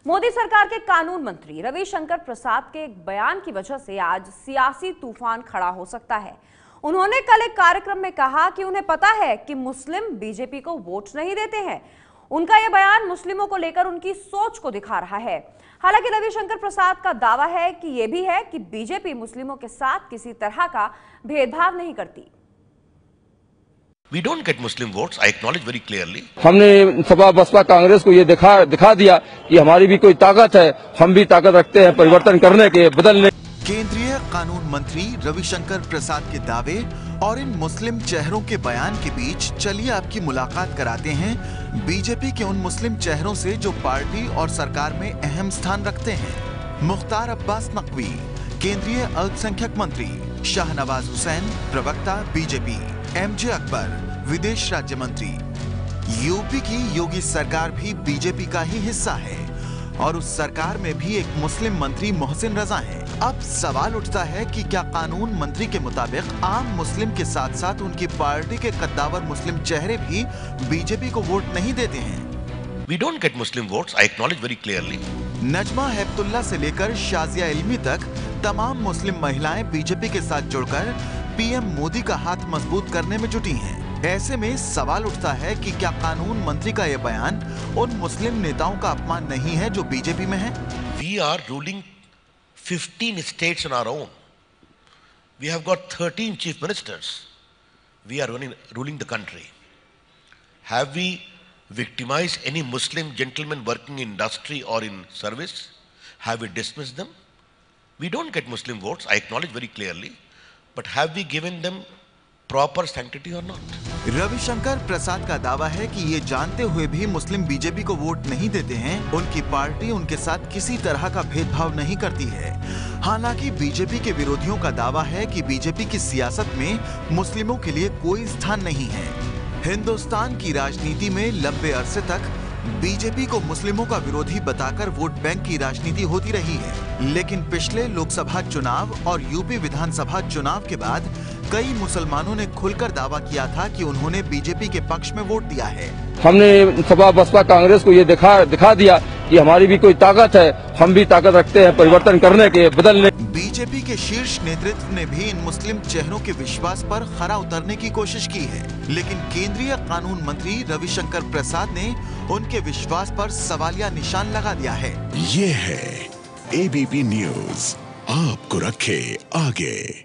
मोदी सरकार के कानून मंत्री रविशंकर प्रसाद के एक बयान की वजह से आज सियासी तूफान खड़ा हो सकता है। उन्होंने कल एक कार्यक्रम में कहा कि उन्हें पता है कि मुस्लिम बीजेपी को वोट नहीं देते हैं। उनका यह बयान मुस्लिमों को लेकर उनकी सोच को दिखा रहा है। हालांकि रविशंकर प्रसाद का दावा है कि यह भी है कि बीजेपी मुस्लिमों के साथ किसी तरह का भेदभाव नहीं करती। We don't get Muslim votes. I acknowledge very clearly. हमने सपा बसपा कांग्रेस को ये दिखा दिया कि हमारी भी कोई ताकत है, हम भी ताकत रखते हैं परिवर्तन करने के, बदलने। केंद्रीय कानून मंत्री रविशंकर प्रसाद के दावे और इन मुस्लिम चेहरों के बयान के बीच चलिए आपकी मुलाकात कराते हैं बीजेपी के उन मुस्लिम चेहरों से जो पार्टी और सरकार में अहम स्थान रखते हैं। मुख्तार अब्बास नकवी, केंद्रीय अल्पसंख्यक मंत्री, शाहनवाज हुसैन, प्रवक्ता बीजेपी, एमजे अकबर, विदेश राज्य मंत्री। यूपी की योगी सरकार भी बीजेपी का ही हिस्सा है और उस सरकार में भी एक मुस्लिम मंत्री मोहसिन रजा है। अब सवाल उठता है कि क्या कानून मंत्री के मुताबिक आम मुस्लिम के साथ साथ उनकी पार्टी के कद्दावर मुस्लिम चेहरे भी बीजेपी को वोट नहीं देते हैं? We don't get Muslim votes. I acknowledge very clearly. Najma Heptulla से लेकर शाजिया इल्मी तक तमाम मुस्लिम महिलाएं बीजेपी के साथ जुड़कर पीएम मोदी का हाथ मजबूत करने में जुटी हैं। ऐसे में सवाल उठता है कि क्या कानून मंत्री का यह बयान उन मुस्लिम नेताओं का अपमान नहीं है जो बीजेपी में हैं? We are ruling 15 states on our own. We have got 13 chief ministers. We are ruling the country. Have we victimized any Muslim gentlemen working in industry or in service? Have we dismissed them? We don't get Muslim votes. I acknowledge very clearly. But have we given them proper sanctity or not? Ravishankar प्रसाद का दावा है कि ये जानते हुए भी मुस्लिम BJP को vote नहीं देते हैं। उनकी पार्टी उनके साथ किसी तरह का भेदभाव नहीं करती है। हालांकि बीजेपी के विरोधियों का दावा है कि बीजेपी की सियासत में मुस्लिमों के लिए कोई स्थान नहीं है। हिंदुस्तान की राजनीति में लंबे अरसे तक बीजेपी को मुस्लिमों का विरोधी बताकर वोट बैंक की राजनीति होती रही है, लेकिन पिछले लोकसभा चुनाव और यूपी विधानसभा चुनाव के बाद कई मुसलमानों ने खुलकर दावा किया था कि उन्होंने बीजेपी के पक्ष में वोट दिया है। हमने सपा बसपा कांग्रेस को ये दिखा दिया कि हमारी भी कोई ताकत है, हम भी ताकत रखते हैं परिवर्तन करने के, बदलने। बीजेपी के शीर्ष नेतृत्व ने भी इन मुस्लिम चेहरों के विश्वास पर खरा उतरने की कोशिश की है, लेकिन केंद्रीय कानून मंत्री रविशंकर प्रसाद ने उनके विश्वास पर सवालिया निशान लगा दिया है। ये है एबीपी न्यूज़, आपको रखे आगे।